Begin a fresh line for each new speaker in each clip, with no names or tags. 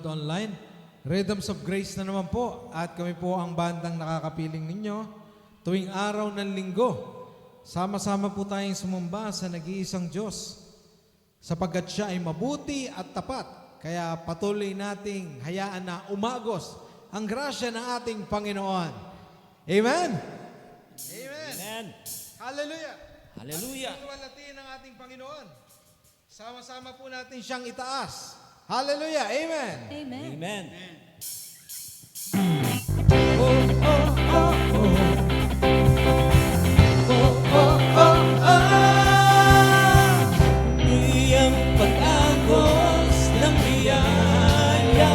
nanonood online. Rhythms of Grace na naman po. At kami po ang bandang nakakapiling ninyo tuwing araw ng linggo. Sama-sama po tayong sumamba sa nag-iisang Diyos sapagkat siya ay mabuti at tapat. Kaya patuloy nating hayaan na umagos ang grasya ng ating Panginoon. Amen? Amen.
Amen.
Hallelujah.
Hallelujah.
Pagwalatiin ng ating Panginoon. Sama-sama po natin siyang itaas. Hallelujah. Amen.
Amen.
Amen. Tuloy ang pag-agos ng biyaya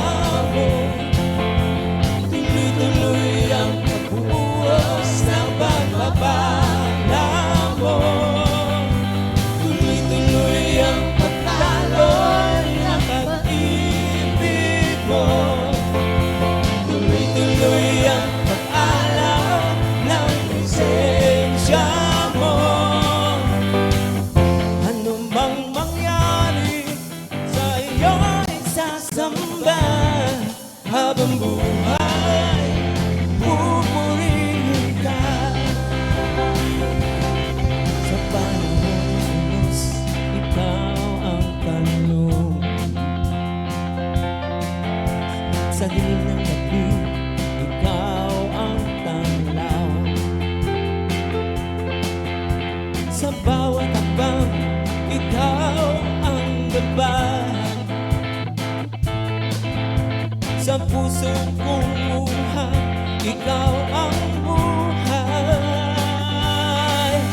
mo. Tuloy-tuloy ang pagbubuhos ng pagbabala mo. Tuloy-tuloy ang pagtaloy ng pag-ibig mo. Tuloy-tuloy ang pag-alaw ng presensya mo. Ano mang mangyari sa iyo'y sasamba habang buhay, pupurihin ka. Sa panahon unos, ikaw ang tanong. Sa dilim ng gabi, ikaw ang tanglaw. Sa bawat hakbang, ikaw ang gabay. Sa pusong kong buhay, ikaw ang buhay.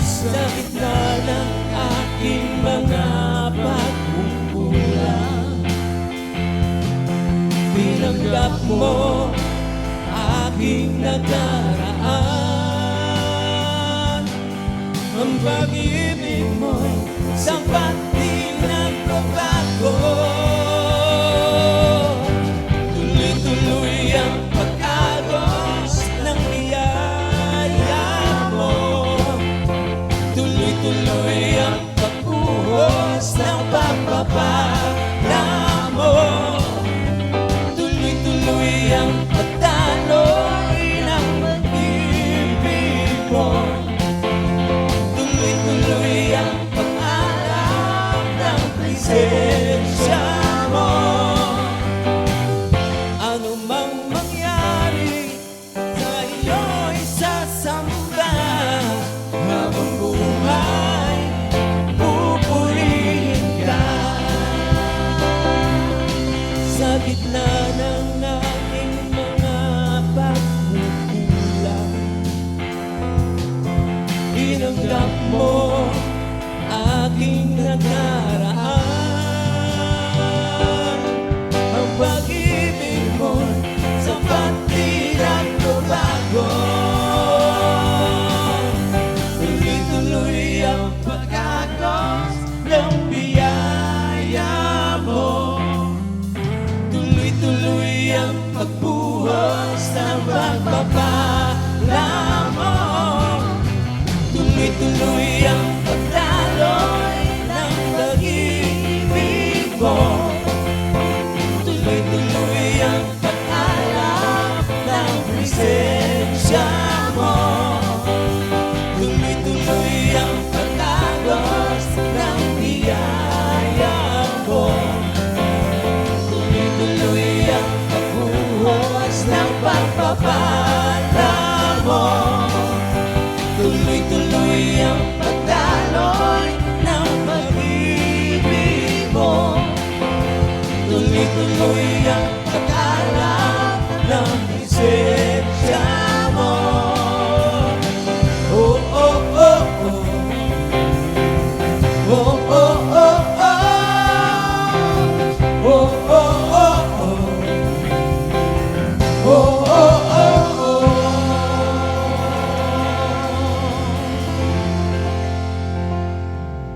Sa gitna ng aking mga pagkukulang, binanggap mo aking nakaraan. Ang pag-ibig mo'y sapat di nagbabago. Tuloy-tuloy ang pag-agos ng biyaya mo. Tuloy-tuloy ang pagbuhos ng pagpapala mo. Tuloy-tuloy ang pagdaloy ng pag-ibig mo. Tuloy-tuloy ang pag-alap ng presensya mo. Ano mang mangyari sa iyo'y sasamba habang buhay, pupurihin ka. Sa gitna ng aking mga pagkukulang, binanggap mo aking nakaraan. Ang pag-ibig mo sapat di nagbabago. Tuloy-tuloy ang pag-agos ng biyaya mo. Tuloy-tuloy ang pagbuhos ng pagpapala mo. Tuloy-tuloy ang pagdaloy ng pag-ibig mo. Tuloy-tuloy ang pag-alap ng presensya mo. Tuloy-tuloy ang pag-agos ng biyaya mo. Tuloy-tuloy ang pagbuhos ng pagpapala mo. Tuloy-tuloy ang pagdaloy ng pag-ibig mo. Tuloy-tuloy ang pag-alap ng presensya mo. Oh, oh, oh, oh. Oh, oh, oh, oh. Oh, oh, oh, oh. Oh, oh, oh, oh.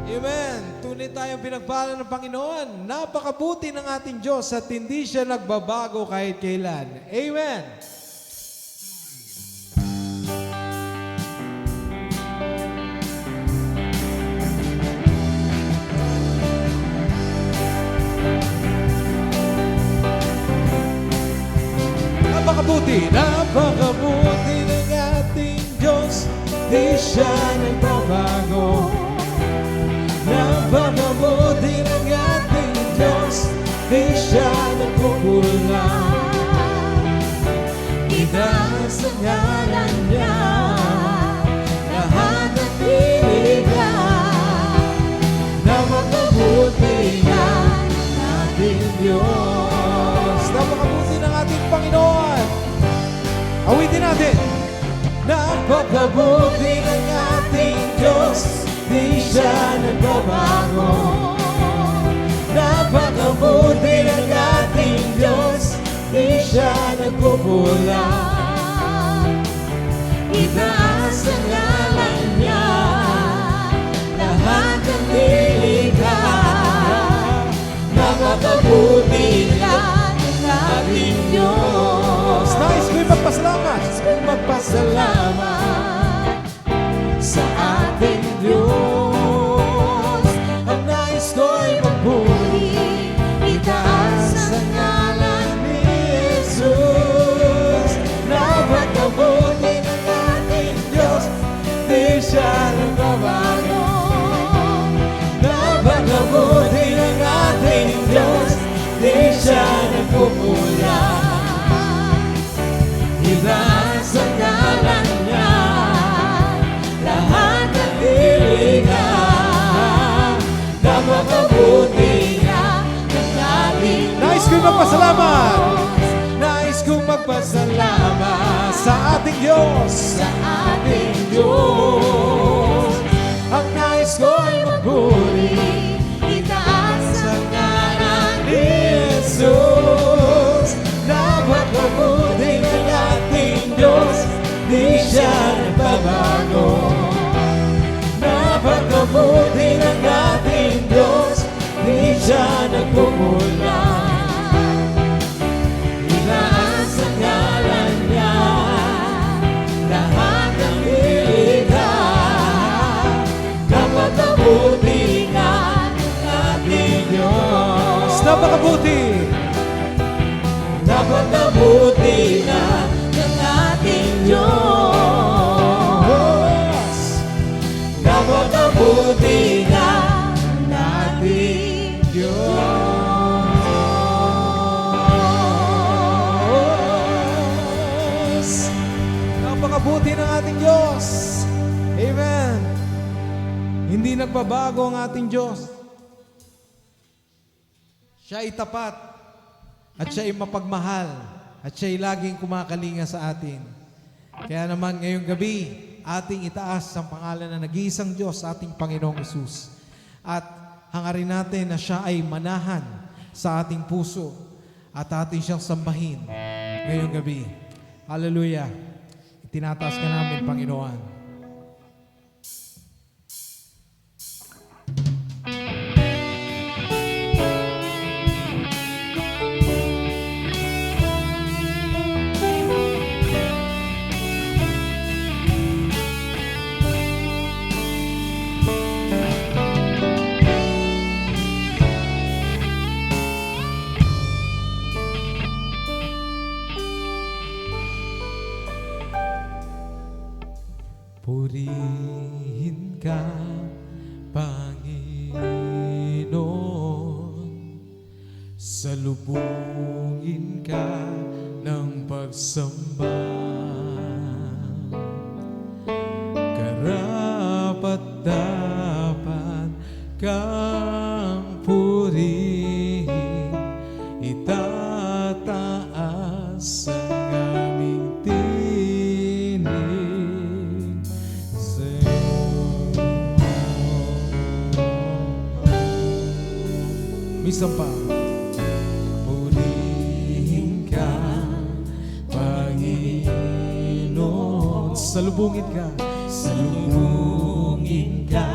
Amen. Tunay tayong pinagpala ng Panginoon. Napakabuti ng ating Diyos at hindi siya nagbabago kahit kailan. Amen. Napakabuti, napakabuti ng ating Diyos, di siya nagbabago. Napakabuti ng ating Diyos, di siya nagkukulang. Itaas ang ngalan niya, lahat ng pilihan. Napakabuti ng ating Diyos. Napakabuti ng ating Panginoon. Awitin natin. Napakabuti ng ating Diyos, di siya nagbabago. Napakabuti ng ating Diyos, di siya nagkukulang. Itaas ang ngalan niya, lahat ng nilikha. Napakabuti ng ating Diyos. Nais ko'y magpasalamat. Nais ko'y magpasalamat sa ating Diyos. Ang nais ko'y magpuri, itaas ang ngalan ni Jesus. Napakabuti ng ating Diyos, di siya nagbabago. Napakabuti ng ating Diyos, di siya nagkukulang. Itaas ang ngalan niya, lahat ng nilikha. Napakabuti ng ating Diyos. Nais kong magpasalamat. Nais kong magpasalamat sa ating Diyos. Sa ating Diyos. Ang nais ko'y magpuri, itaas ang ngalan ni Jesus. Napakabuti ng ating Diyos, di siya nagbabago. Napakabuti ng ating Diyos, di siya nagkukulang. Itaas ang ngalan niya, lahat ng nilikha. Napakabuti ng ating Diyos. Napakabuti. Napakabuti ng ating Diyos. Napakabuti ng ating Diyos. Napakabuti ng ating Diyos. Amen. Hindi nagbabago ang ating Diyos. Siya ay tapat at siya ay mapagmahal at siya ay laging kumakalinga sa atin. Kaya naman ngayong gabi, ating itaas ang pangalan na nag-iisang Diyos, ating Panginoong Hesus. At hangarin natin na siya ay manahan sa ating puso at ating siyang sambahin ngayong gabi. Hallelujah. Itinataas ka namin, Panginoon. Purihin ka, Panginoon. Salubungin ka ng pagsamba. Karapat-dapat kang purihin. Itataas ang aming tinig minsan pa. Purihin ka, Panginoon. Salubungin ka. Salubungin ka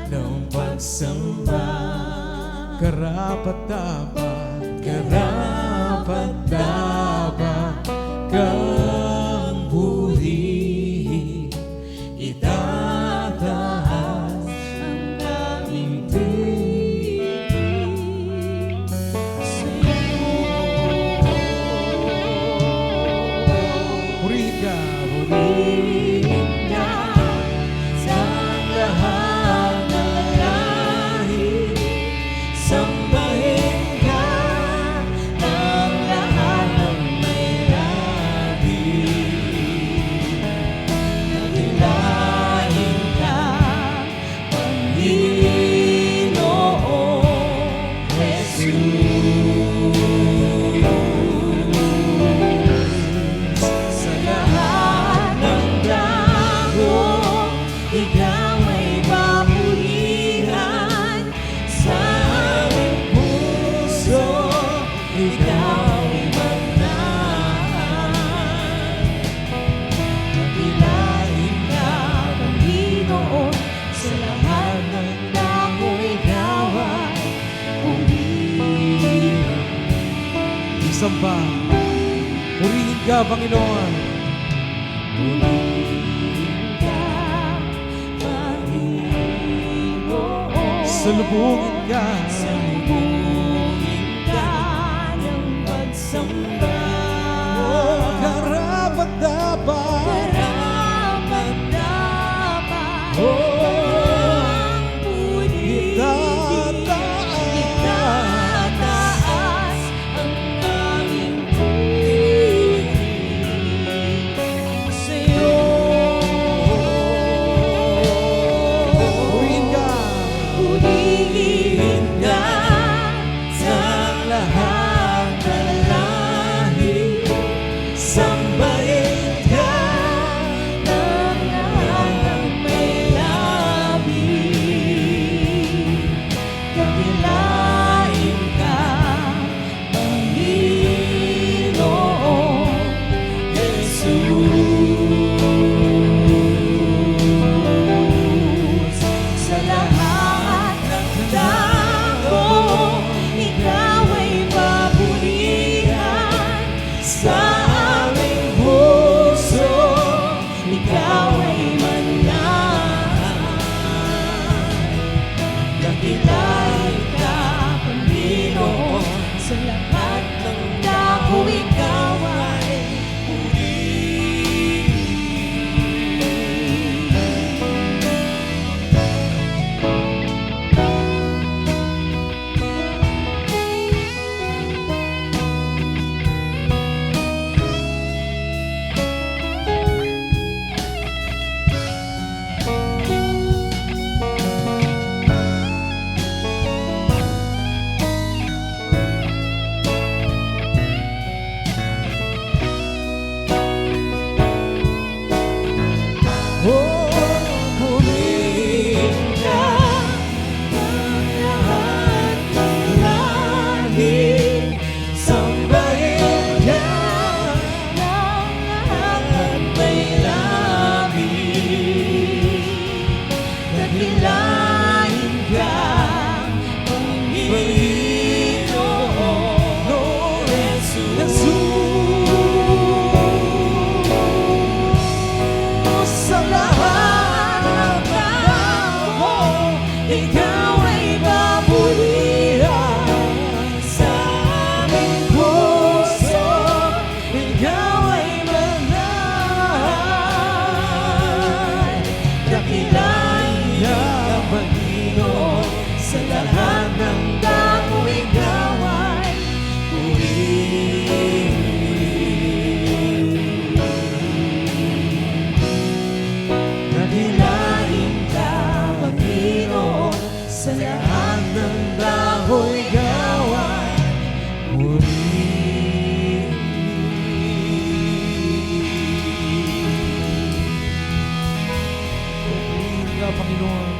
ng pagsamba. Karapat-dapat, karapat-dapat kang purihin. Itataas ang aming tinig.
Purihin ka sa lahat ng lahi, sambahin ka ng lahat ng may labi. Dakilain ka, Panginoong Jesus. Sa lahat ng dako, ikaw ay papurihan. Sa aming puso, ikaw ay manahan. Dakilain ka, Panginoon, sa lahat ng dako, ikaw ay purihan.
Isang pa. Purihin ka, Panginoon.
Purihin ka, Panginoon.
Salubungin ka.
Salubungin ka ng pagsamba.
Karapat-dapat.
Karapat-dapat
Oh,
ang purihin. Itataas ang aming purihin sa'yo.
Purihin ka.
Purihin ka sa lahat ng lahi, sambahin ka ng lahat ng may labi. Dakilain ka, Panginoong Jesus. Sa lahat ng dako, ikaw ay papurihan. Sa aming puso, ikaw ay manahan. Dakilain ka, Panginoon, sa lahat ng dako, ikaw ay purihin.
Oh,
Purihin ka ng lahat ng lahi, sambahin ka ng lahat ng may labi. Dakilain ka, Panginoong Jesus. Sa lahat ng dako, ikaw ay papurihan. Sa aming puso, ikaw ay manahan. Dakilain ka, Panginoon, sa lahat ng dako, ikaw ay purihin. Dakilain ka, Panginoon, sa lahat ng dako, ikaw ay purihin.
purihin ka, Panginoon.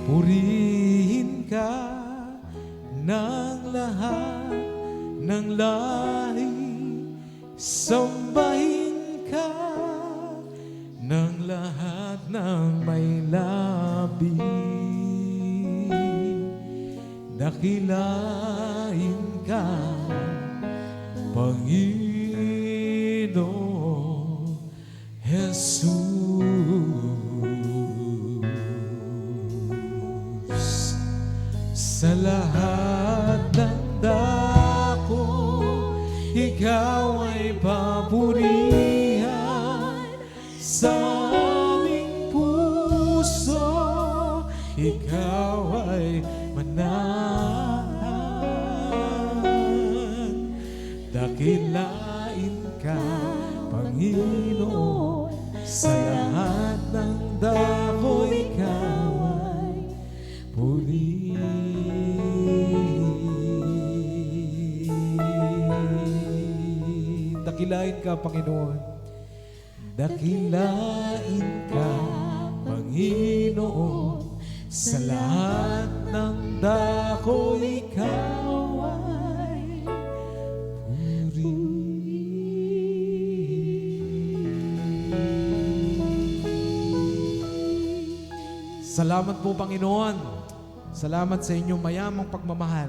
Purihin ka ng lahat ng lahi, sambahin ka ng lahat ng may labi. Dakilain ka, Panginoon Jesus. Sa lahat ng dako, ikaw ay papurihan. Dakilain ka, Panginoon, sa lahat ng dako ikaw ay purihin. Dakilain ka, Panginoon. Dakilain ka, Panginoon, sa lahat ng dako ikaw ay Salamat po, Panginoon. Salamat sa inyong mayamang pagmamahal.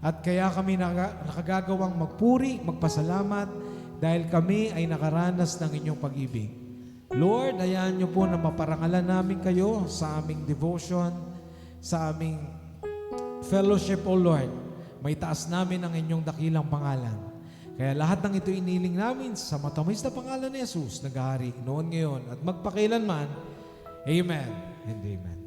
At kaya kami nakagagawang magpuri, magpasalamat dahil kami ay nakaranas ng inyong pag-ibig. Lord, hayaan niyo po na maparangalan namin kayo sa aming devotion, sa aming fellowship, O Lord. May taas namin ang inyong dakilang pangalan. Kaya lahat ng ito iniling namin sa matamis na pangalan ni Jesus, naghahari noon, ngayon, at magpakailanman. Amen and amen.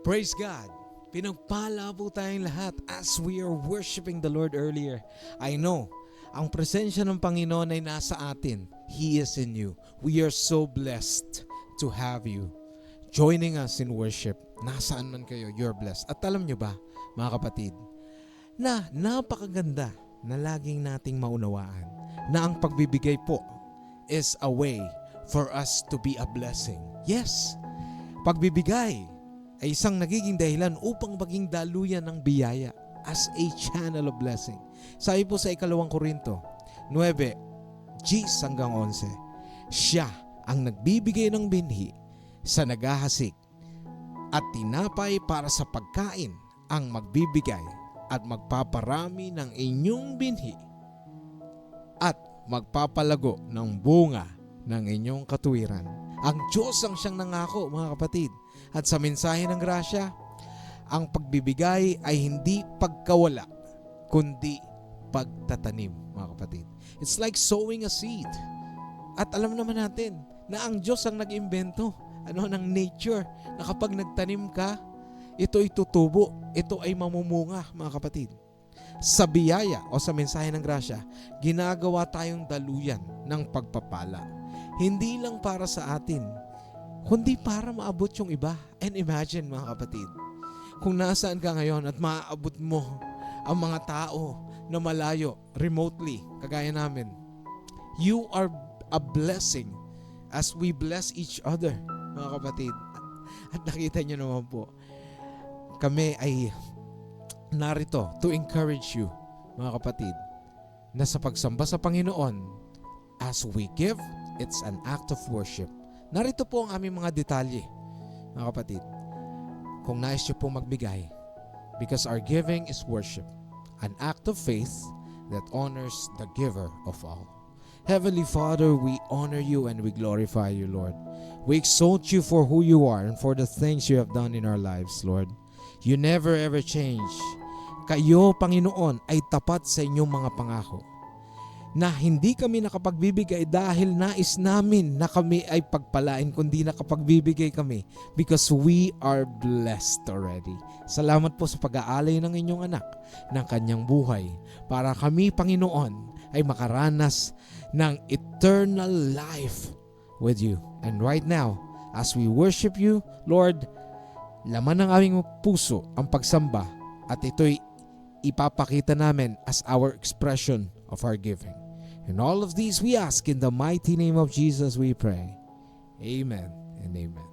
Praise God! Pinagpala po tayong lahat as we are worshiping the Lord earlier. I know, ang presensya ng Panginoon ay nasa atin. He is in you. We are so blessed to have you joining us in worship. Nasaan man kayo, you're blessed. At alam nyo ba, mga kapatid, na napakaganda na laging nating maunawaan na ang pagbibigay po is a way for us to be a blessing. Yes, pagbibigay ay isang nagiging dahilan upang maging daluyan ng biyaya as a channel of blessing. Sabi po sa 2 Korinto 9, 10 hanggang 11, siya ang nagbibigay ng binhi sa naghahasik at tinapay para sa pagkain ang magbibigay at magpaparami ng inyong binhi at magpapalago ng bunga ng inyong katuwiran. Ang Diyos ang siyang nangako, mga kapatid. At sa mensahe ng grasya, ang pagbibigay ay hindi pagkawala, kundi pagtatanim, mga kapatid. It's like sowing a seed. At alam naman natin na ang Diyos ang nag-imbento ng nature, na kapag nagtanim ka, ito ay tutubo, ito ay mamumunga, mga kapatid. Sa biyaya o sa mensahe ng grasya, ginagawa tayong daluyan ng pagpapala. Hindi lang para sa atin, kundi para maabot yung iba. And imagine, mga kapatid, kung nasaan ka ngayon at maaabot mo ang mga tao na malayo, remotely, kagaya namin. You are a blessing as we bless each other, mga kapatid. At nakita nyo naman po, kami ay narito to encourage you, mga kapatid, na sa pagsamba sa Panginoon, as we give, it's an act of worship. Narito po ang aming mga detalye, mga kapatid. Kung nais nyo pong magbigay, because our giving is worship, an act of faith that honors the giver of all. Heavenly Father, we honor you and we glorify you, Lord. We exalt you for who you are and for the things you have done in our lives, Lord. You never ever change. Kayo, Panginoon, ay tapat sa inyong mga pangako, na hindi kami nakapagbibigay dahil nais namin na kami ay pagpalain, kundi nakapagbibigay kami because we are blessed already. Salamat po sa pag-aalay ng inyong anak ng kanyang buhay para kami, Panginoon, ay makaranas ng eternal life with you. And right now, as we worship you, Lord, laman ng aming puso ang pagsamba at ito'y ipapakita namin as our expression of our giving. And all of these we ask in the mighty name of Jesus we pray. Amen and amen.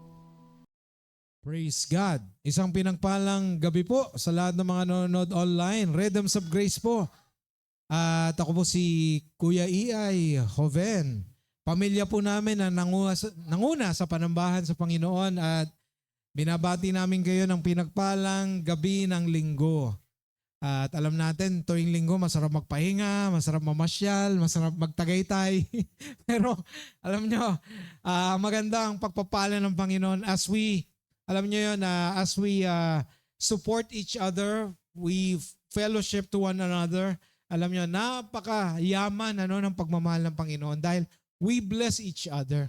Praise God. Isang pinagpalang gabi po sa lahat ng mga nanonood online. Rhythms of Grace po. At ako po si Kuya Iay Joven. Pamilya po namin na nanguna sa panambahan sa Panginoon at binabati namin kayo ng pinagpalang gabi ng linggo. At alam natin, tuwing linggo, masarap magpahinga, masarap mamasyal, masarap magtagaytay. Pero alam nyo, maganda ang pagpapala ng Panginoon as we, alam nyo yun, as we support each other, we fellowship to one another, alam nyo, napakayaman ng pagmamahal ng Panginoon dahil we bless each other.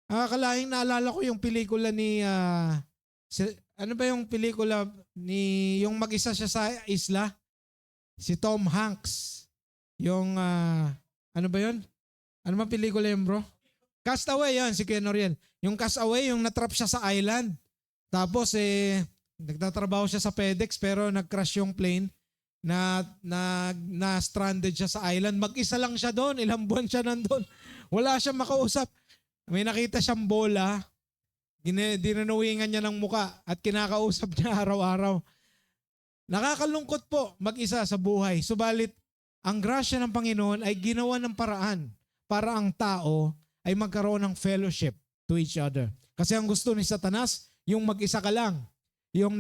Kalahing naalala ko yung pelikula ni, ano ba yung pelikula ni, yung mag-isa siya sa isla? Si Tom Hanks. Yung, ano ba yun? Ano ba pelikula yun, bro? Castaway yan, si Ken Oriel. Yung Castaway, yung natrap siya sa island. Tapos, nagtatrabaho siya sa FedEx pero nag-crash yung plane na stranded siya sa island. Mag-isa lang siya doon. Ilang buwan siya nandun. Wala siyang makausap. May nakita siyang bola. Dinanuwingan niya ng muka at kinakausap niya araw-araw. Nakakalungkot po mag-isa sa buhay. Subalit, ang grasya ng Panginoon ay ginawa ng paraan para ang tao ay magkaroon ng fellowship to each other. Kasi ang gusto ni Satanas, yung mag-isa ka lang. Yung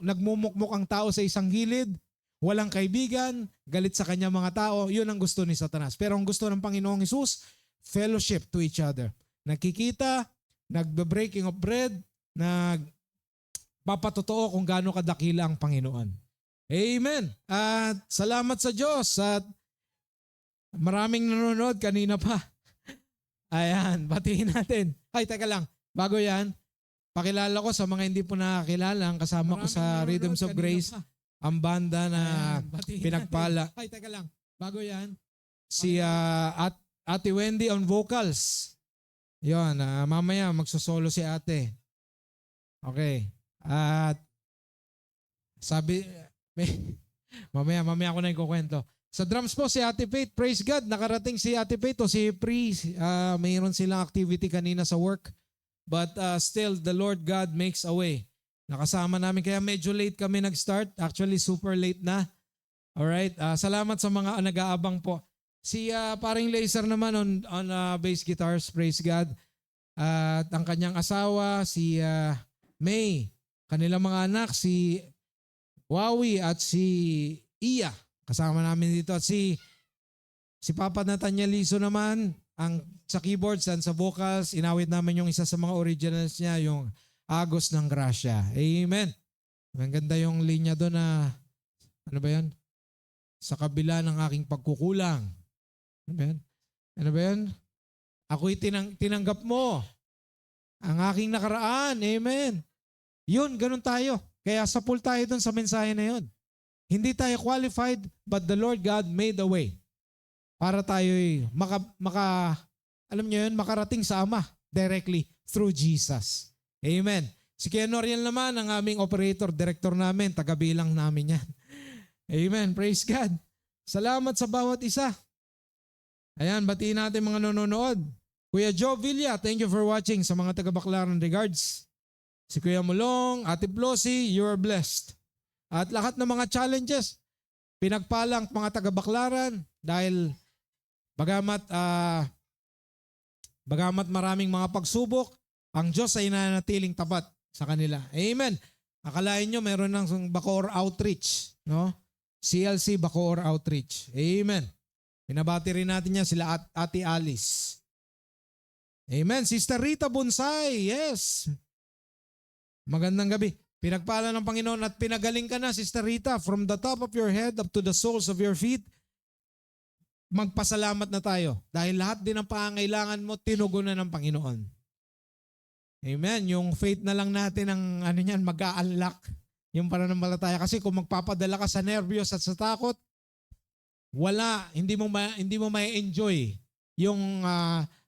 nagmumukmuk ang tao sa isang gilid, walang kaibigan, galit sa kanya mga tao, yun ang gusto ni Satanas. Pero ang gusto ng Panginoong Hesus, fellowship to each other. Nagkikita, nagbe-breaking of bread, nagpapatotoo kung gaano kadakila ang Panginoon. Amen. At salamat sa Diyos at maraming nanonood kanina pa. Ayan, batiin natin. Ay, teka lang. Bago yan, pakilala ko sa mga hindi po nakakilala, ang kasama ko sa Rhythms of Grace, ang banda na pinagpala. Ay, teka lang. Bago yan, si Ate Wendy on vocals. Yun, mamaya magsosolo si ate. Okay. At sabi, mamaya ako na ikukwento. Sa drums po si Ate Faith, praise God, nakarating si Ate Faith o si Pri, mayroon silang activity kanina sa work. But still, the Lord God makes a way. Nakasama namin, kaya medyo late kami nag-start. Actually, super late na. Alright, salamat sa mga nag-aabang po. Si paring Laser naman on bass guitars, praise God. At ang kanyang asawa, si May. Kanilang mga anak, si Wawi at si Iya. Kasama namin dito. At si Papa Nathaniel Liso naman, sa keyboards and sa vocals, inawit namin yung isa sa mga originals niya, yung Agos ng Grasya. Amen. Ang ganda yung linya doon na, ano ba yan? Sa kabila ng aking pagkukulang. Ano ba yan? Ano ba yan? Ako'y tinanggap mo ang aking nakaraan. Amen. Yun, ganun tayo. Kaya sapul tayo doon sa mensahe na yun. Hindi tayo qualified, but the Lord God made a way para tayo'y alam niyo yun, makarating sa Ama directly through Jesus. Amen. Si Ken Oriel naman, ang aming operator, director namin, tagabilang namin yan. Amen. Praise God. Salamat sa bawat isa. Ayan, batiin natin mga nanonood. Kuya Joe Villa, thank you for watching. Sa mga taga-Baclaran, regards. Si Kuya Mulong, Ate Blossy, you are blessed. At lahat ng mga challenges, pinagpalang mga taga-Baclaran dahil bagamat maraming mga pagsubok, ang Diyos ay nanatiling tapat sa kanila. Amen. Akalain nyo meron ng Bacoor Outreach, no? CLC Bacoor Outreach. Amen. Pinabati rin natin yan sila Ate Alice. Amen. Sister Rita Bonsai, yes. Magandang gabi. Pinagpala ng Panginoon at pinagaling ka na, Sister Rita, from the top of your head up to the soles of your feet. Magpasalamat na tayo dahil lahat din ng pangangailangan mo tinugunan ng Panginoon. Amen. Yung faith na lang natin ang mag-a-unlock yung pananampalataya. Kasi kung magpapadala ka sa nervyos at sa takot, hindi mo may-enjoy yung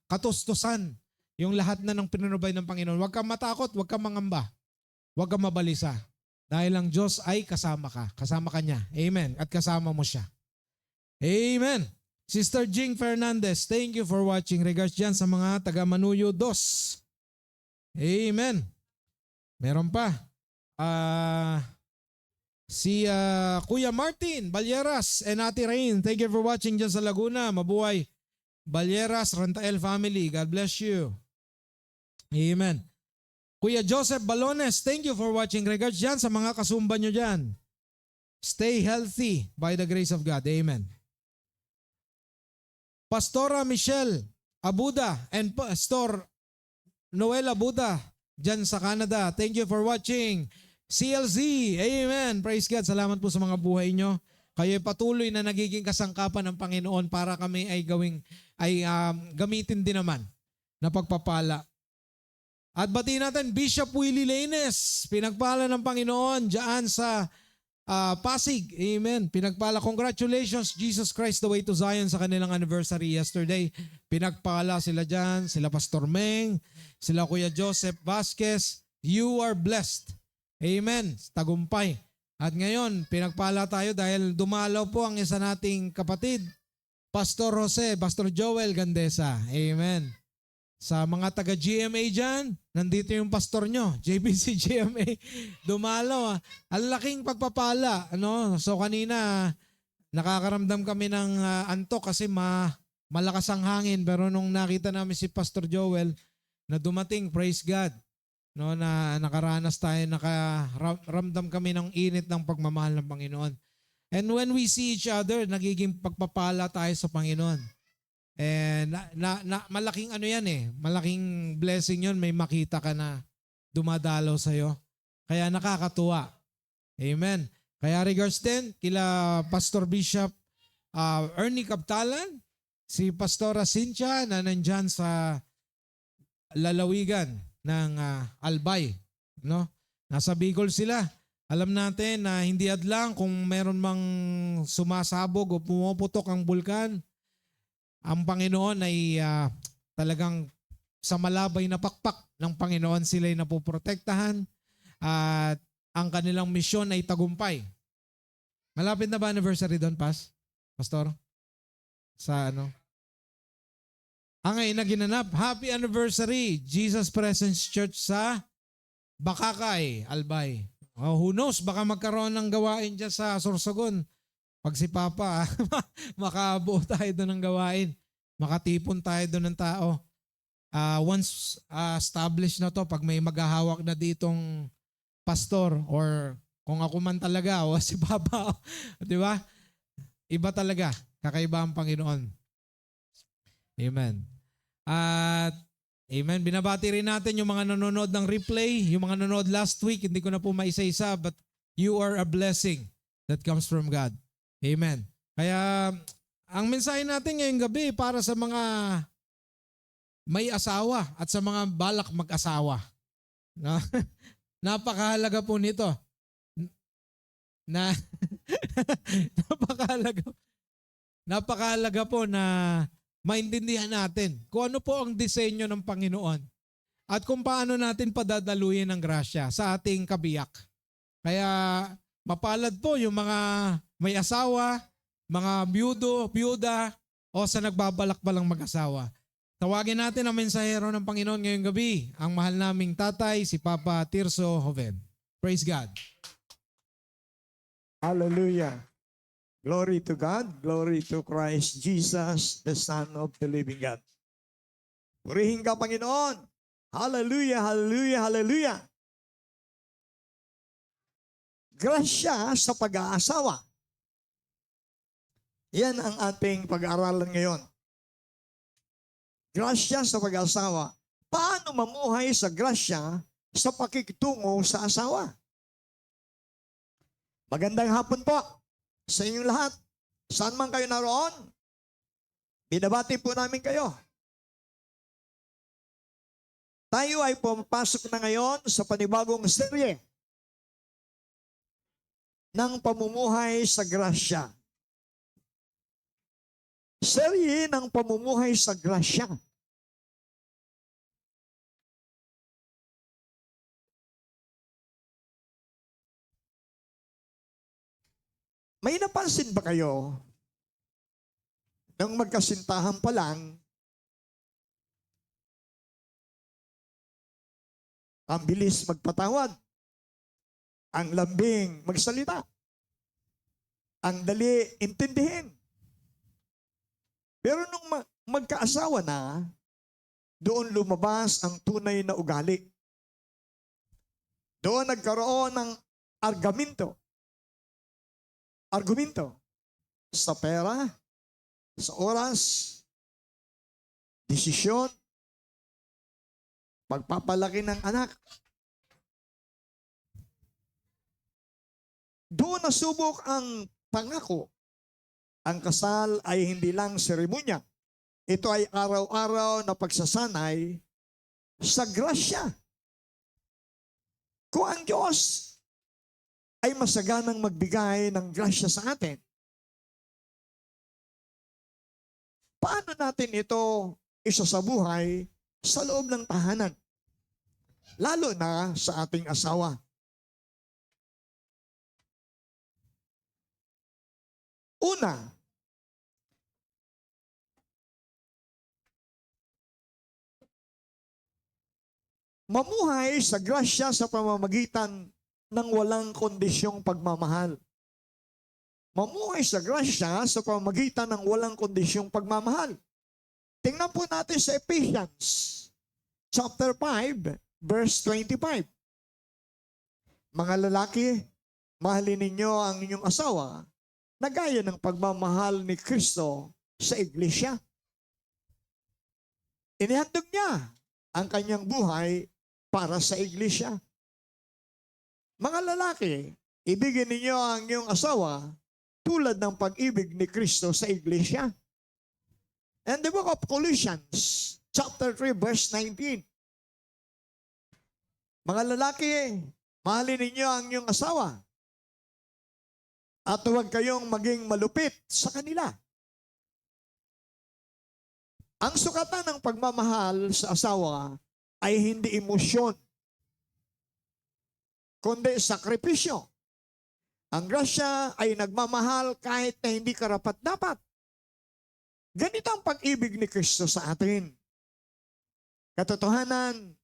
katustusan, yung lahat na ng pinanubay ng Panginoon. Huwag kang matakot, huwag kang mangamba. Huwag kang mabalisa. Dahil ang Diyos ay kasama ka. Kasama ka niya. Amen. At kasama mo siya. Amen. Sister Jing Fernandez, thank you for watching. Regards dyan sa mga taga Manuyo 2. Amen. Meron pa. Si Kuya Martin Balyeras and Ate Rain, thank you for watching dyan sa Laguna. Mabuhay. Balyeras, Rantael family. God bless you. Amen. Kuya Joseph Balones, thank you for watching. Regards dyan sa mga kasumba nyo dyan. Stay healthy by the grace of God. Amen. Pastora Michelle Abuda and Pastor Noel Abuda dyan sa Canada. Thank you for watching. CLZ, amen. Praise God. Salamat po sa mga buhay nyo. Kayo patuloy na nagiging kasangkapan ng Panginoon para kami ay gamitin din naman na pagpapala. At batiin natin Bishop Willie Laines, pinagpala ng Panginoon diyan sa Pasig. Amen. Pinagpala. Congratulations, Jesus Christ the Way to Zion sa kanilang anniversary yesterday. Pinagpala sila diyan, sila Pastor Meng, sila Kuya Joseph Vasquez. You are blessed. Amen. Tagumpay. At ngayon, pinagpala tayo dahil dumalaw po ang isa nating kapatid, Pastor Jose, Pastor Joel Gandesa. Amen. Sa mga taga-GMA dyan, nandito yung pastor nyo, JBC GMA. Dumalaw. Ang laking pagpapala. So kanina, nakakaramdam kami ng antok kasi malakas ang hangin. Pero nung nakita namin si Pastor Joel na dumating, praise God, na nakaranas tayo, nakaramdam kami ng init ng pagmamahal ng Panginoon. And when we see each other, nagiging pagpapala tayo sa Panginoon. And malaking malaking blessing yun, may makita ka na dumadalaw sa'yo. Kaya nakakatuwa. Amen. Kaya regards din kila Pastor Bishop Ernie Captalan, si Pastora Cynthia na nandyan sa lalawigan ng Albay. Nasa Bicol sila. Alam natin na hindi adlang kung meron mang sumasabog o pumuputok ang bulkan, ang Panginoon ay talagang sa malabay na pakpak ng Panginoon sila ay napoprotektahan at ang kanilang misyon ay tagumpay. Malapit na ba anniversary doon, Pastor? Sa ngayon na ginanap, happy anniversary, Jesus Presence Church sa Bakakay, Albay. Who knows, baka magkaroon ng gawain dyan sa Sorsogon. Pag si Papa, makabuo tayo doon ng gawain. Makatipon tayo doon ng tao. Once established na to, pag may maghahawak na ditong pastor or kung ako man talaga o si Papa, di ba? Iba talaga. Kakaiba ang Panginoon. Amen. At amen. Binabati rin natin yung mga nanonood ng replay, yung mga nanonood last week. Hindi ko na po maisa-isa, but you are a blessing that comes from God. Amen. Kaya ang mensahe natin ngayong gabi para sa mga may asawa at sa mga balak mag-asawa. Napakahalaga po nito. Napakahalaga po na maintindihan natin kung ano po ang disenyo ng Panginoon at kung paano natin padadaluyin ang grasya sa ating kabiyak. Kaya mapalad po yung mga may asawa, mga byuda, o sa nagbabalak pa lang mag-asawa. Tawagin natin ang mensahero ng Panginoon ngayong gabi, ang mahal naming tatay, si Papa Tirso Joven. Praise God.
Hallelujah. Glory to God. Glory to Christ Jesus, the Son of the living God. Purihin ka, Panginoon. Hallelujah, hallelujah, hallelujah. Grasya sa pag-aasawa. Yan ang ating pag-aaralan ngayon. Grasya sa pag-aasawa. Paano mamuhay sa grasya sa pakikitungo sa asawa? Magandang hapon po sa inyong lahat. Saan man kayo naroon, binabati po namin kayo. Tayo ay pumapasok na ngayon sa panibagong serye ng pamumuhay sa grasya. Serye ng pamumuhay sa grasya. May napansin ba kayo nang magkasintahan pa lang, ang bilis magpatawad, ang lambing magsalita, ang dali intindihin. Pero nung magkaasawa na, doon lumabas ang tunay na ugali. Doon nagkaroon ng argumento sa pera, sa oras, desisyon, pagpapalaki ng anak. Doon nasubok ang pangako. Ang kasal ay hindi lang seremonya. Ito ay araw-araw na pagsasanay sa grasya. Kung ang Diyos ay masaganang magbigay ng grasya sa atin, paano natin ito isasabuhay sa loob ng tahanan? Lalo na sa ating asawa. Una, mamuhay sa grasya sa pamamagitan ng walang kondisyong pagmamahal. Mamuhay sa grasya sa pamamagitan ng walang kondisyong pagmamahal. Tingnan po natin sa Ephesians chapter 5, verse 25. Mga lalaki, mahalin ninyo ang inyong asawa na gaya ng pagmamahal ni Kristo sa iglesia. Inihandog niya ang kanyang buhay para sa iglesia. Mga lalaki, ibigin ninyo ang inyong asawa tulad ng pag-ibig ni Kristo sa iglesia. And the book of Colossians, chapter 3, verse 19. Mga lalaki, mahalin ninyo ang inyong asawa at huwag kayong maging malupit sa kanila. Ang sukatan ng pagmamahal sa asawa ay hindi emosyon, kundi sakripisyo. Ang grasya ay nagmamahal kahit na hindi karapat-dapat. Ganito ang pag-ibig ni Kristo sa atin. Katotohanan,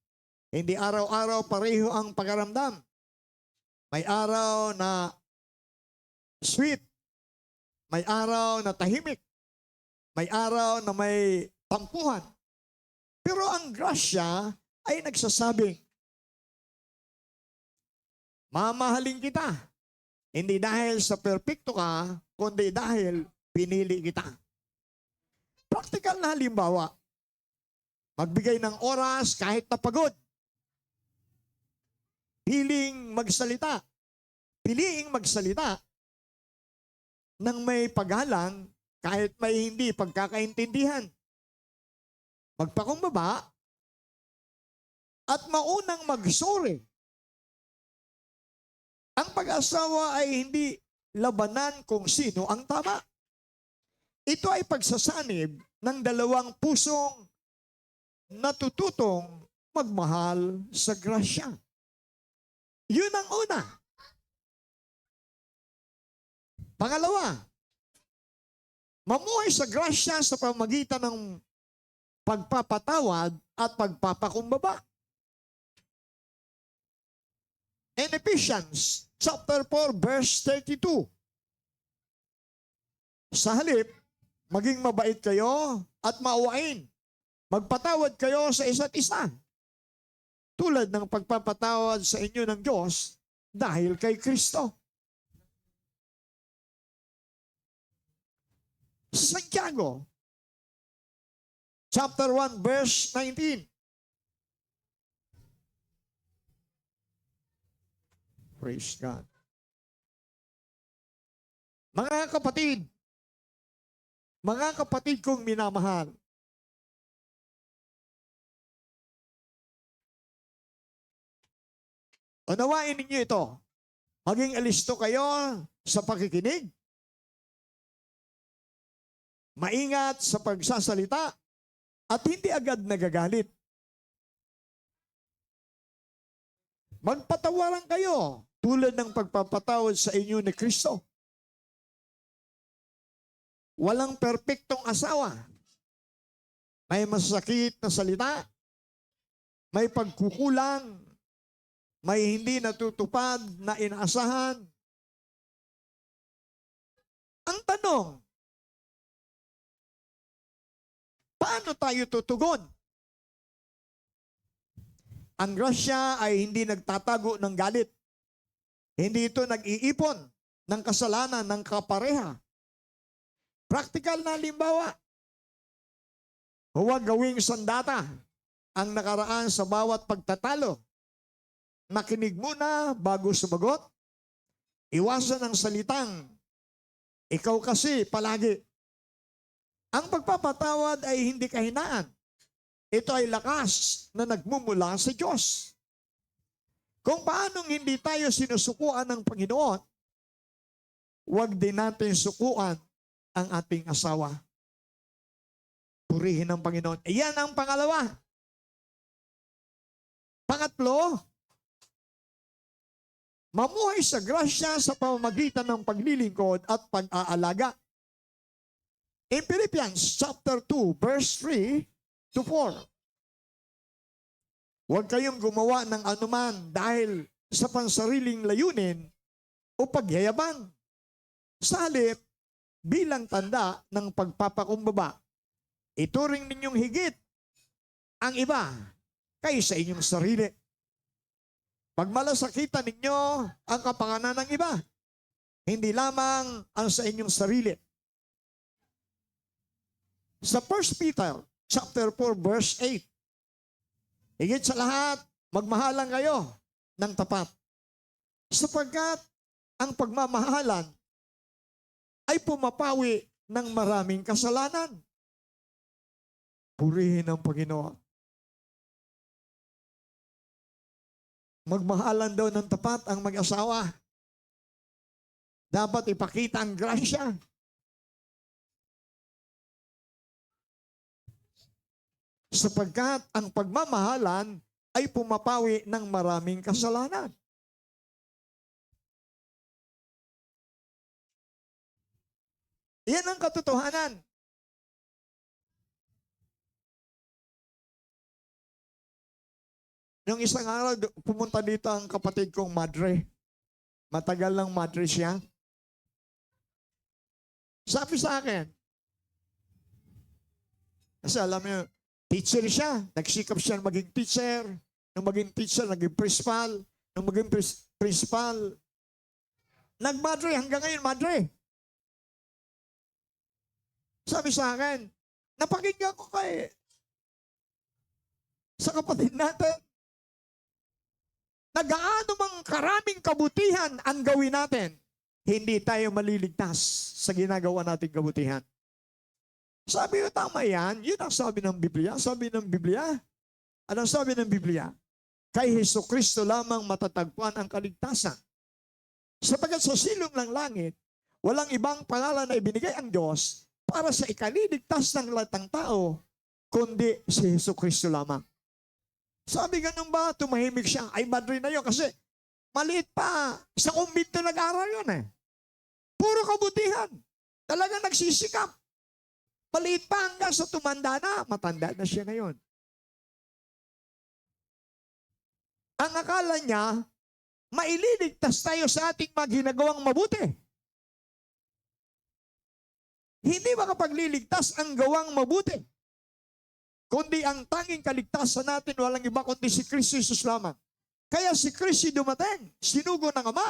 hindi araw-araw pareho ang pagaramdam. May araw na sweet, may araw na tahimik, may araw na may tampuhan. Pero ang grasya ay nagsasabing, mamahalin kita, hindi dahil sa perpekto ka, kundi dahil pinili kita. Practical na halimbawa, magbigay ng oras kahit napagod. Piliing magsalita ng may paghalang kahit may hindi pagkakaintindihan. Magpakumbaba at maunang mag-sorry. Ang pag-asawa ay hindi labanan kung sino ang tama. Ito ay pagsasanib ng dalawang pusong natututong magmahal sa grasya. Yun ang una. Pangalawa, mamuhay sa grasya sa pamamagitan ng pagpapatawad at pagpapakumbaba. In Ephesians chapter 4 verse 32. Sa halip, maging mabait kayo at maawain. Magpatawad kayo sa isa't isa. Tulad ng pagpapatawad sa inyo ng Diyos dahil kay Kristo. Santiago chapter 1 verse 19. Praise God. Mga kapatid kong minamahal, unawain ninyo ito. Maging alisto kayo sa pakikinig. Maingat sa pagsasalita at hindi agad nagagalit. Magpatawaran kayo tulad ng pagpapatawad sa inyo ni Kristo. Walang perpektong asawa. May masakit na salita, may pagkukulang, may hindi natutupad na inaasahan. Ang tanong, paano tayo tutugon? Ang grasya ay hindi nagtatago ng galit. Hindi ito nag-iipon ng kasalanan ng kapareha. Practical na halimbawa. Huwag gawing sandata ang nakaraan sa bawat pagtatalo. Makinig muna bago sumagot. Iwasan ang salitang Ikaw kasi palagi. Ang pagpapatawad ay hindi kahinaan. Ito ay lakas na nagmumula sa Diyos. Kung paanong hindi tayo sinusukuan ng Panginoon, huwag din natin sukuan ang ating asawa. Purihin ng Panginoon. Iyan ang pangalawa. Pangatlo, mamuhay sa grasya sa pamamagitan ng paglilingkod at pag-aalaga. In Philippians chapter 2, verse 3 to 4. Huwag kayong gumawa ng anuman dahil sa pansariling layunin o pagyayabang. Sa halip, bilang tanda ng pagpapakumbaba, ituring ninyong higit ang iba kaysa inyong sarili. Pagmalasakitan ninyo ang kapanganan ng iba, hindi lamang ang sa inyong sarili. Sa 1 Peter chapter 4 verse 8, higit sa lahat, magmahalan kayo ng tapat. Sapagkat ang pagmamahalan ay pumapawi ng maraming kasalanan. Purihin ang Panginoon. Magmahalan daw ng tapat ang mag-asawa. Dapat ipakita ang grasya. Sapagkat ang pagmamahalan ay pumapawi ng maraming kasalanan. Yan ang katotohanan. Nung isang araw, pumunta dito ang kapatid kong madre. Matagal lang madre siya. Sabi sa akin, kasi alam niyo, teacher siya. Nagsikap siya maging teacher. Nung maging teacher, naging principal. Nung maging principal, nag-madre hanggang ngayon, madre. Sabi sa akin, napakinggan ko sa kapatid natin. Nagaano mang karaming kabutihan ang gawin natin, hindi tayo maliligtas sa ginagawa nating kabutihan. Sabi ko, tama yan. Yun ang sabi ng Biblia. Sabi ng Biblia. Anong sabi ng Biblia? Kay Hesukristo lamang matatagpuan ang kaligtasan. Sapagkat sa silong ng langit, walang ibang pangalan na ibinigay ang Diyos para sa ikaliligtas ng lahat ng tao, kundi si Hesukristo lamang. Sabi ganun ba, tumahimik siya, ay madre na yun kasi maliit pa. Sa kumbinto nag-aral yun eh. Puro kabutihan. Talagang nagsisikap. Maliit pa hanggang sa tumanda na, matanda na siya ngayon. Ang akala niya, maililigtas tayo sa ating mga ginagawang mabuti. Hindi makapagliligtas ang gawang mabuti. Kundi ang tanging kaligtasan natin, walang iba kundi si Kristo Jesus lamang. Kaya si Kristo dumating, sinugo ng Ama,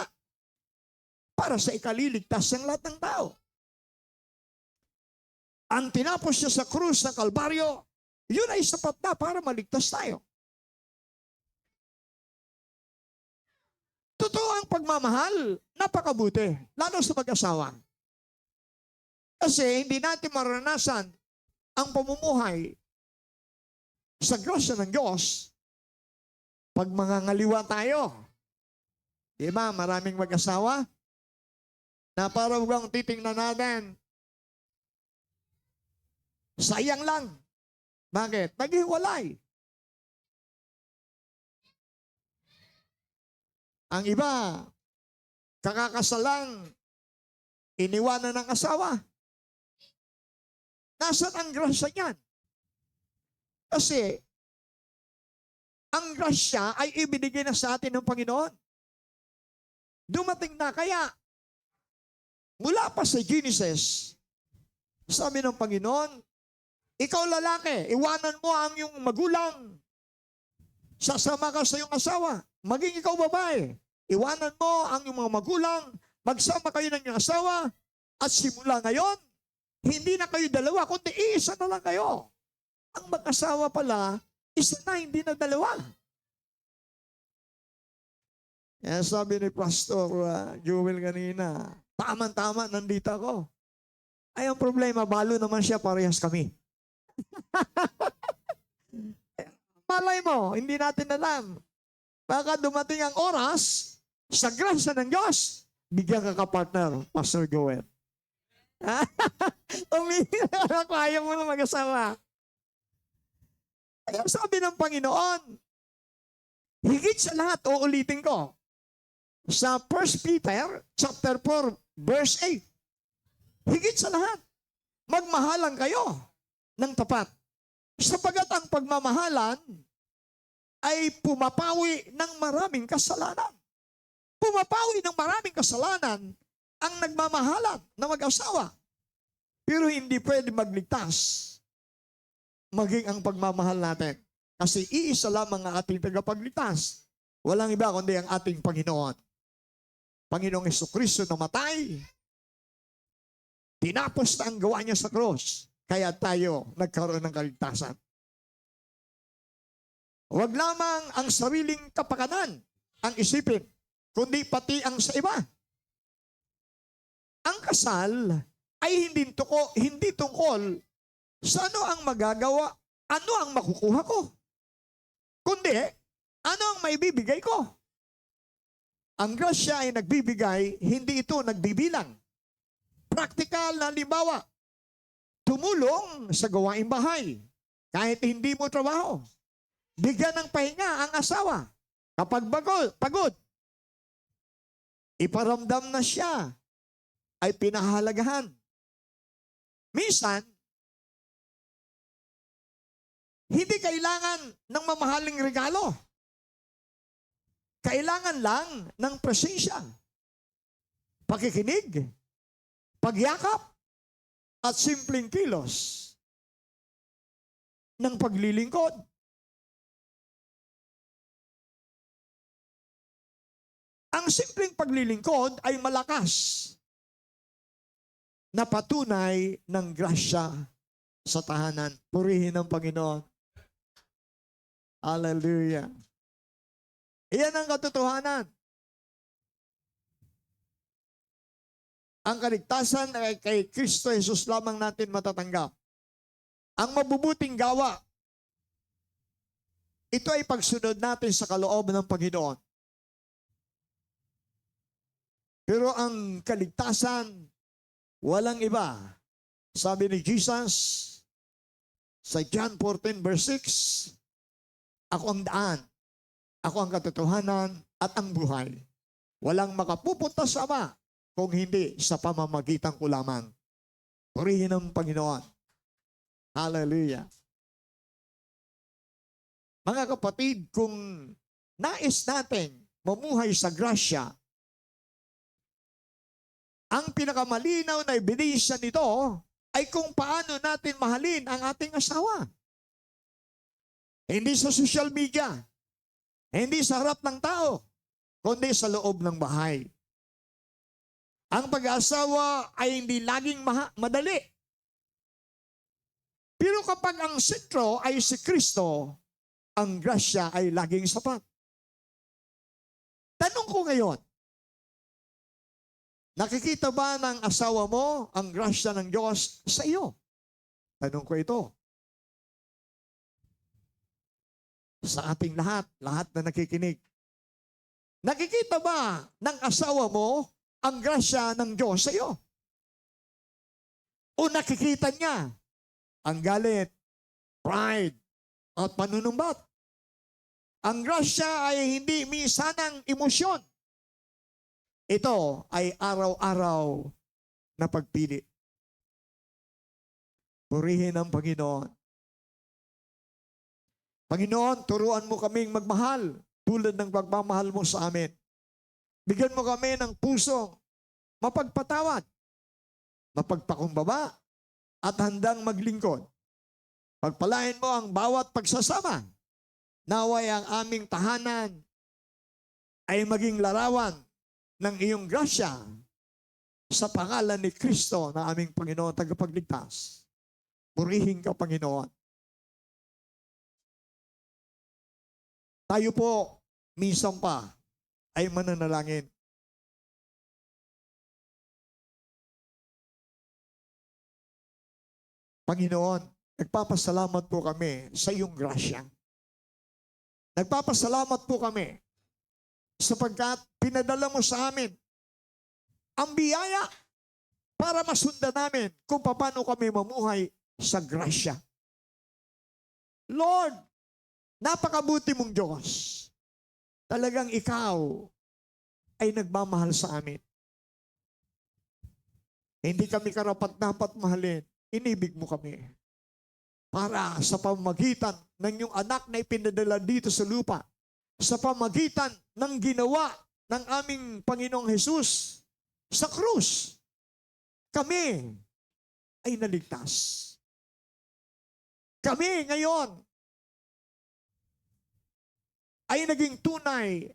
para sa ikaliligtas ng lahat ng tao. Ang tinapos niya sa krus ng Kalbaryo, yun ay sapat na para maligtas tayo. Totoo ang pagmamahal, napakabuti, lalo sa mag-asawa. Kasi hindi natin maranasan ang pamumuhay sa grasya ng Diyos pag mangangaliwa tayo. Di ba, maraming mag-asawa na parang bang titingnan natin, sayang lang. Bakit? Naghiwalay. Ang iba, kakakasalang iniwanan ng asawa. Nasaan ang grasya niyan? Kasi, ang grasya ay ibinigay na sa atin ng Panginoon. Dumating na kaya, mula pa sa Genesis, sabi ng Panginoon, ikaw lalaki, iwanan mo ang iyong magulang. Sasama ka sa iyong asawa. Maging ikaw babae, iwanan mo ang iyong mga magulang, magsama kayo ng iyong asawa, at simula ngayon, hindi na kayo dalawa, kundi isa na lang kayo. Ang mag-asawa pala, isa na, hindi na dalawa. Kaya sabi ni Pastor Joel kanina, Tama-tama, nandito ako. Ay, ang problema, balo naman siya, parehas kami. Malay mo, hindi natin alam. Baka dumating ang oras, sa grasya ng Diyos, bigyan ka ka-partner, Pastor Joel. Umihira ako, ayaw mo na mag-asawa. Kaya sabi ng Panginoon, higit sa lahat, uulitin ko, sa 1 Peter chapter 4, verse 8, higit sa lahat, magmahalan kayo ng tapat. Sapagat ang pagmamahalan ay pumapawi ng maraming kasalanan. Pumapawi ng maraming kasalanan ang nagmamahalan na mag-asawa. Pero hindi pwede magligtas maging ang pagmamahal natin. Kasi iisa lamang ang ating tagapagligtas. Walang iba kundi ang ating Panginoon. Panginoong Jesucristo namatay. Tinapos na ang gawa niya sa cross. Kaya tayo nagkaroon ng kaligtasan. Huwag lamang ang sariling kapakanan ang isipin, kundi pati ang sa iba. Ang kasal ay hindi tungkol sa ano ang magagawa, ano ang makukuha ko. Kundi, ano ang maibibigay ko. Ang grasya ay nagbibigay, hindi ito nagbibilang. Praktikal na halimbawa, tumulong sa gawaing bahay, kahit hindi mo trabaho. Bigyan ng pahinga ang asawa. Kapag pagod, iparamdam na siya ay pinahalagahan. Minsan, hindi kailangan ng mamahaling regalo. Kailangan lang ng presensya, pakikinig, pagyakap, at simpleng kilos ng paglilingkod. Ang simpleng paglilingkod ay malakas na patunay ng grasya sa tahanan. Purihin ang Panginoon. Hallelujah. Iyan ang katotohanan. Ang kaligtasan ay kay Kristo Jesus lamang natin matatanggap. Ang mabubuting gawa, ito ay pagsunod natin sa kaloob ng Panginoon. Pero ang kaligtasan, walang iba. Sabi ni Jesus sa John 14 verse 6, ako ang daan, ako ang katotohanan at ang buhay. Walang makapupunta sa Ama kung hindi sa pamamagitan ko lamang. Purihin ang Panginoon. Hallelujah. Mga kapatid, kung nais natin mamuhay sa grasya, ang pinakamalinaw na ebidensya nito ay kung paano natin mahalin ang ating asawa. Hindi sa social media, hindi sa harap ng tao, kundi sa loob ng bahay. Ang pag-aasawa ay hindi laging madali. Pero kapag ang sentro ay si Kristo, ang grasya ay laging sapat. Tanong ko ngayon, nakikita ba ng asawa mo ang grasya ng Diyos sa iyo? Tanong ko ito. Sa ating lahat na nakikinig. Nakikita ba ng asawa mo ang grasya ng Diyos sa iyo? O nakikita niya ang galit, pride, at panunumbat? Ang grasya ay hindi misanang emosyon. Ito ay araw-araw na pagpili. Purihin ang Panginoon. Panginoon, turuan mo kaming magmahal tulad ng pagmamahal mo sa amin. Bigyan mo kami ng pusong mapagpatawad, mapagpakumbaba, at handang maglingkod. Pagpalain mo ang bawat pagsasama. Naway ang aming tahanan ay maging larawan ng iyong grasya sa pangalan ni Kristo na aming Panginoon tagapagligtas. Purihin ka, Panginoon. Tayo po, minsan pa, ay mananalangin. Panginoon, nagpapasalamat po kami sa iyong grasya. Nagpapasalamat po kami sapagkat pinadala mo sa amin ang biyaya para masundan namin kung paano kami mamuhay sa grasya. Lord, napakabuti mong Diyos. Talagang ikaw ay nagmamahal sa amin. Hindi kami karapat-dapat mahalin. Inibig mo kami. Para sa pamamagitan ng iyong anak na ipinadala dito sa lupa, sa pamamagitan ng ginawa ng aming Panginoong Hesus sa krus, kami ay naligtas. Kami ngayon ay naging tunay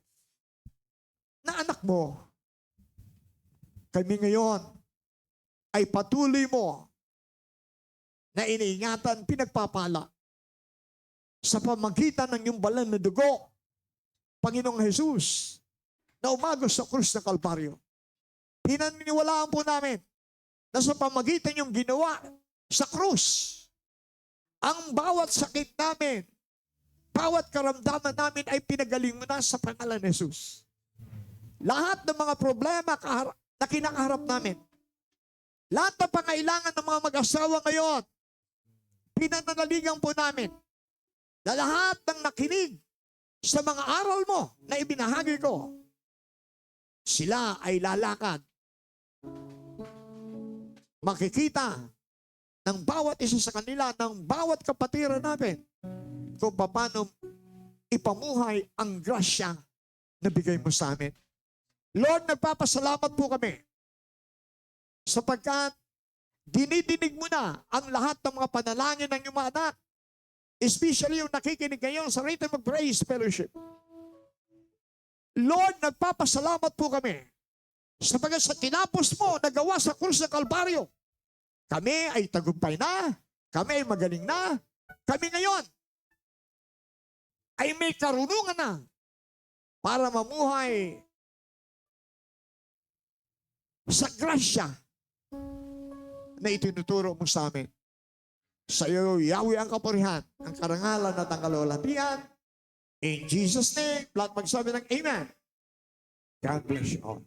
na anak mo. Kami ngayon ay patuloy mo na iniingatan, pinagpapala sa pamagitan ng iyong banal na dugo, Panginoong Jesus, na umagos sa krus ng Kalbaryo. Pinaniniwalaan po namin na sa pamagitan yung ginawa sa krus, ang bawat sakit namin, bawat karamdaman namin ay pinagaling mo na sa pangalan ni Jesus. Lahat ng mga problema na kinakaharap namin, lahat ng pangailangan ng mga mag-asawa ngayon, pinananaligan po namin na lahat ng nakinig sa mga aral mo na ibinahagi ko, sila ay lalakad. Makikita ng bawat isa sa kanila, ng bawat kapatiran namin, kung paano ipamuhay ang grasya na bigay mo sa amin. Lord, nagpapasalamat po kami sapagkat dinidinig mo na ang lahat ng mga panalangin ng iyong mga anak, especially yung nakikinig ngayon sa Rhythm of Praise Fellowship. Lord, nagpapasalamat po kami sapagkat sa tinapos mo na gawa sa krus ng Kalbaryo, kami ay tagumpay na, kami ay magaling na, kami ngayon ay may karunungan na para mamuhay sa grasya na itinuturo mo sa amin. Sa iyo, Yahweh, ang kapurihan, ang karangalan at ang kalwalhatian. In Jesus' name, lahat magsabi ng Amen. God bless you all.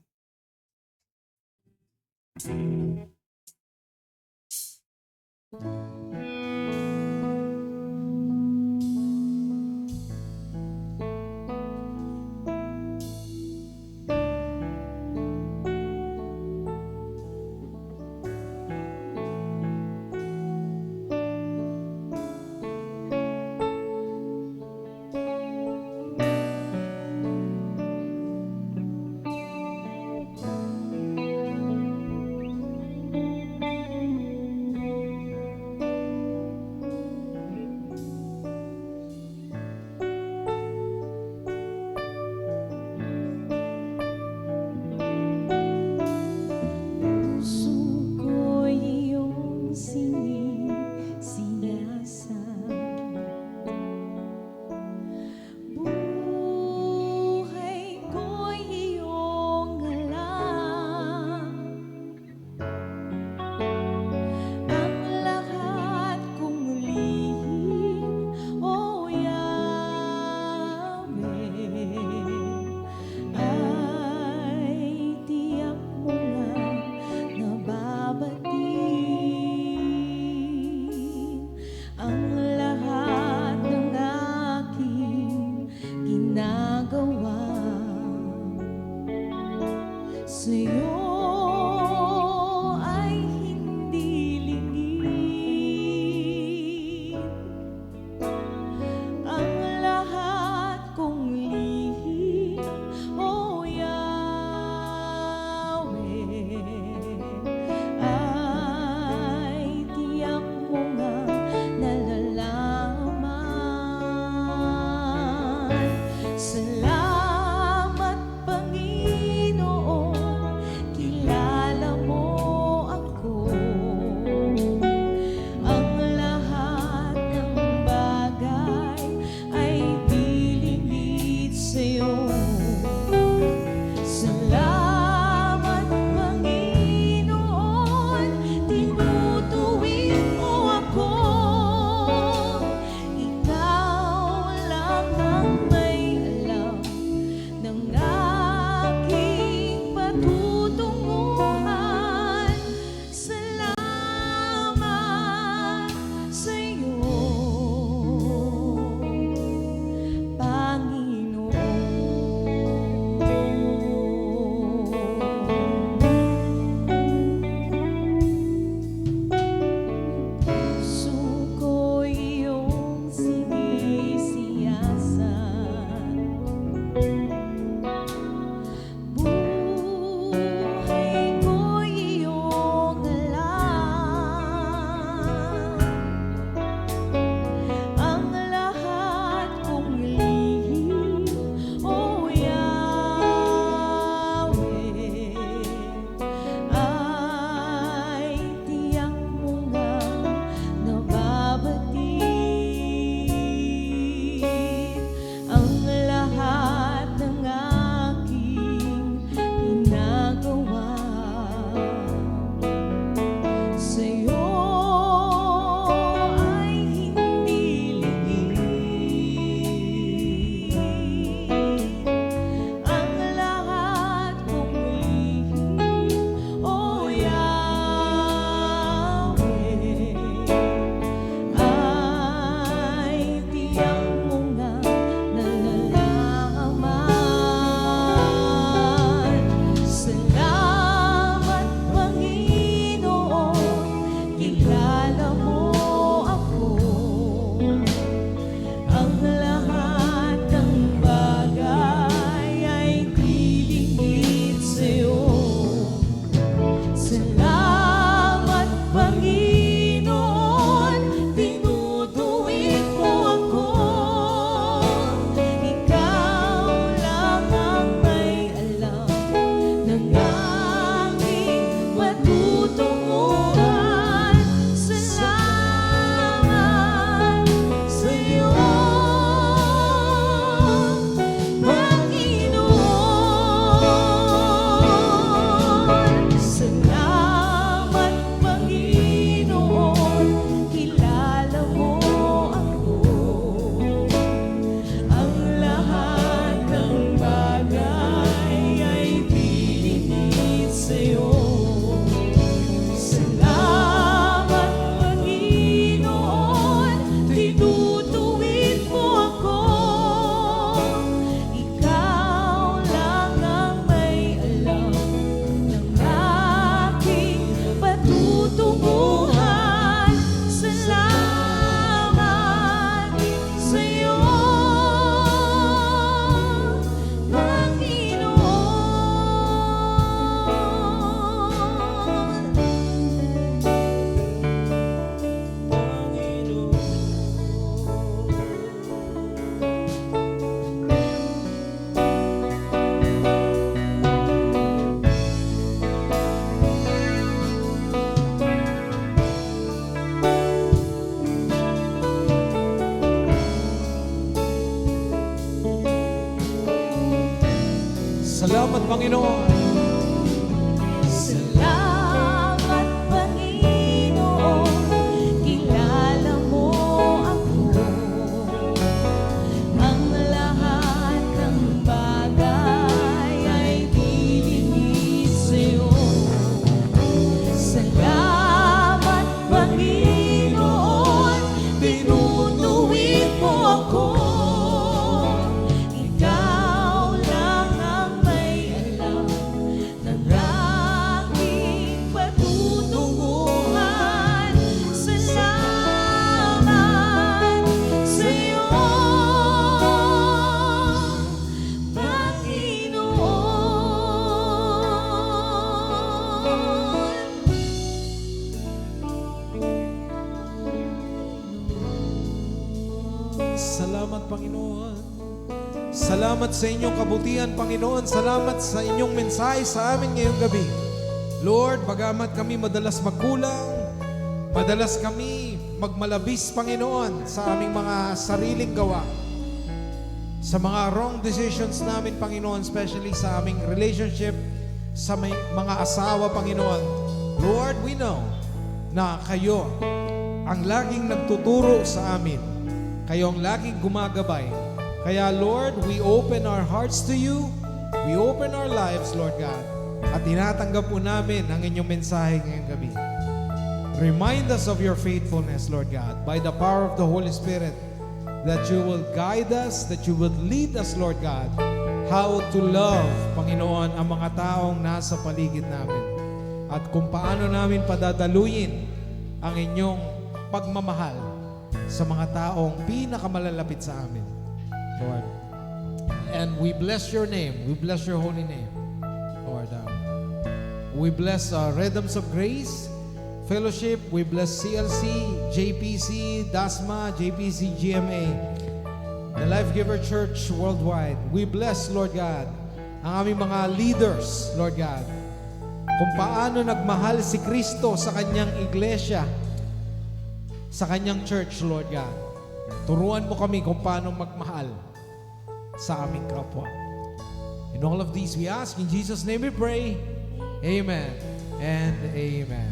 Salamat, Panginoon.
Salamat, Panginoon, kilala mo ako. Ang lahat ng bagay ay dilihis sa'yo. Salamat, Panginoon, tinutuwid mo ako. Ikaw lang ang may alam ng aking patutunguhan. Salamat sa'yo, Panginoon.
Salamat, Panginoon. Salamat sa inyong kabutihan, Panginoon. Salamat sa inyong mensahe sa amin ngayong gabi. Lord, bagamat kami madalas magkulang, madalas kami magmalabis, Panginoon, sa aming mga sariling gawa, sa mga wrong decisions namin, Panginoon, especially sa aming relationship, sa mga asawa, Panginoon. Lord, we know na kayo ang laging nagtuturo sa amin. Kayo ang laging gumagabay. Kaya Lord, we open our hearts to you. We open our lives, Lord God. At tinatanggap po namin ang inyong mensahe ngayong gabi. Remind us of your faithfulness, Lord God, by the power of the Holy Spirit, that you will guide us, that you will lead us, Lord God, how to love, Panginoon, ang mga taong nasa paligid namin. At kung paano namin padadaluyin ang inyong pagmamahal sa mga taong pinakamalalapit sa amin, Lord. And we bless your name. We bless your holy name, Lord. We bless Rhythms of Grace Fellowship. We bless CLC, JPC, DASMA, JPC, GMA, the Life Giver Church worldwide. We bless, Lord God, ang aming mga leaders, Lord God, kung paano nagmahal si Kristo sa kanyang iglesia, sa kanyang church, Lord God. Turuan mo kami kung paano magmahal sa aming kapwa. In all of these we ask, in Jesus' name we pray. Amen and amen.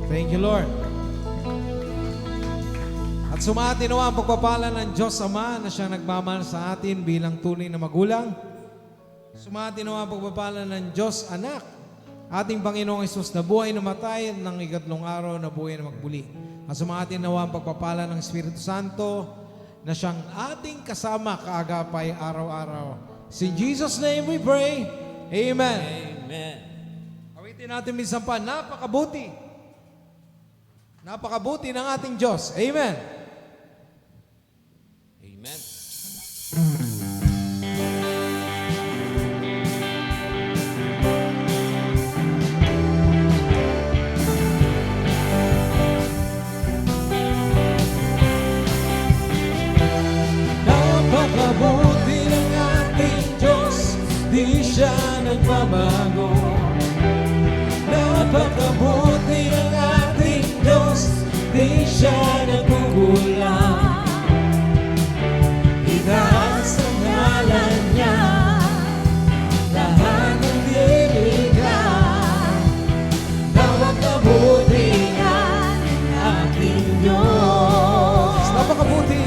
Thank you, Lord. At sumati nawa ang pagpapala ng Diyos Ama na siyang nagmamahal sa atin bilang tunay na magulang. Sumati nawa ang pagpapala ng Diyos Anak, ating Panginoong Hesus na buhay na matay ng ikatlong araw na buhay na magbuli. At sumati nawa ang pagpapala ng Espiritu Santo na siyang ating kasama kaagapay araw-araw. In Jesus' name we pray. Amen.
Amen.
Awitin natin minsan pa, napakabuti. Napakabuti ng ating Diyos. Amen.
Amen.
Napakabuti ng ating Diyos, di siya nagbabago. Napakabuti ng ating Diyos, di siya nagkukulang. Itaas ang ngalan niya, lahat ng diligya. Napakabuti ng ating Diyos. Napakabuti.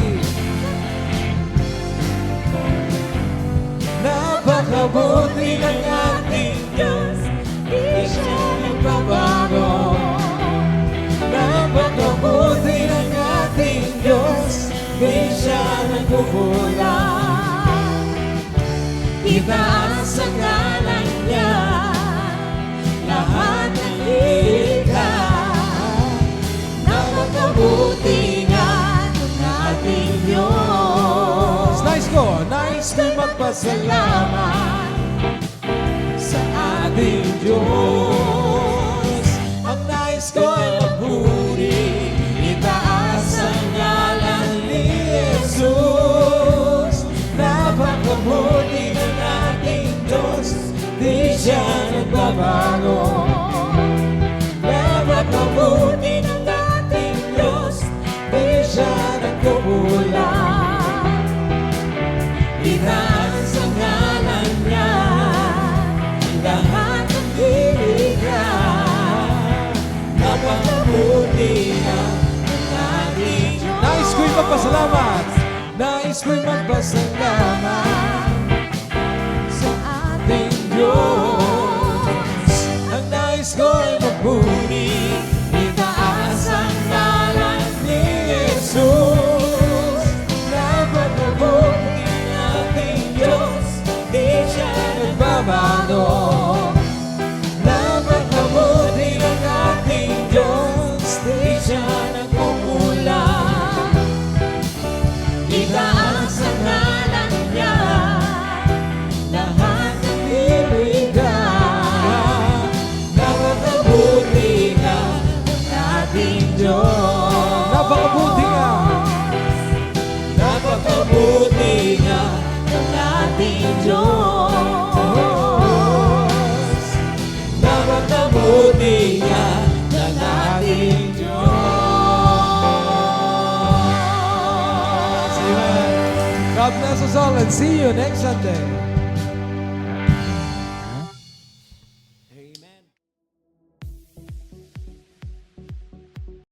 Napakabuti ng ating Diyos, di siya nagbabago. Napakabuti ng ating Diyos, di siya nagkukulang. Itaas ang ngalan niya, lahat ng lilikha. Napakabuti nga ng ating Diyos. Nice ko, nice na magpasalamat sa ating Diyos. Ang nais ko ay magpuri, itaas ang ngalan ni Jesus. Napakabuti ng ating Diyos, di siya nagbabago. Napakabuti ng ating Diyos, di siya nagkukulang. Itaas ang ngalan niya, magpasalamat. Nais ko'y magpasalamat
sa ating
ating Diyos. Ang nais ko'y magpuri, itaas ang ngalan ni Jesus. Napakabuti ng ating Diyos, di siya nagbabago. Napakabuti ng ating Diyos, di siya nagkukulang. Itaas ang ngalan niya, lahat ng ibigay. Napakabuti nga ng ating Diyos. Napakabuti nga. Napakabuti nga ng ating Diyos. Napakabuti nga ng ating Diyos. Amen. God bless us all and see you next Sunday.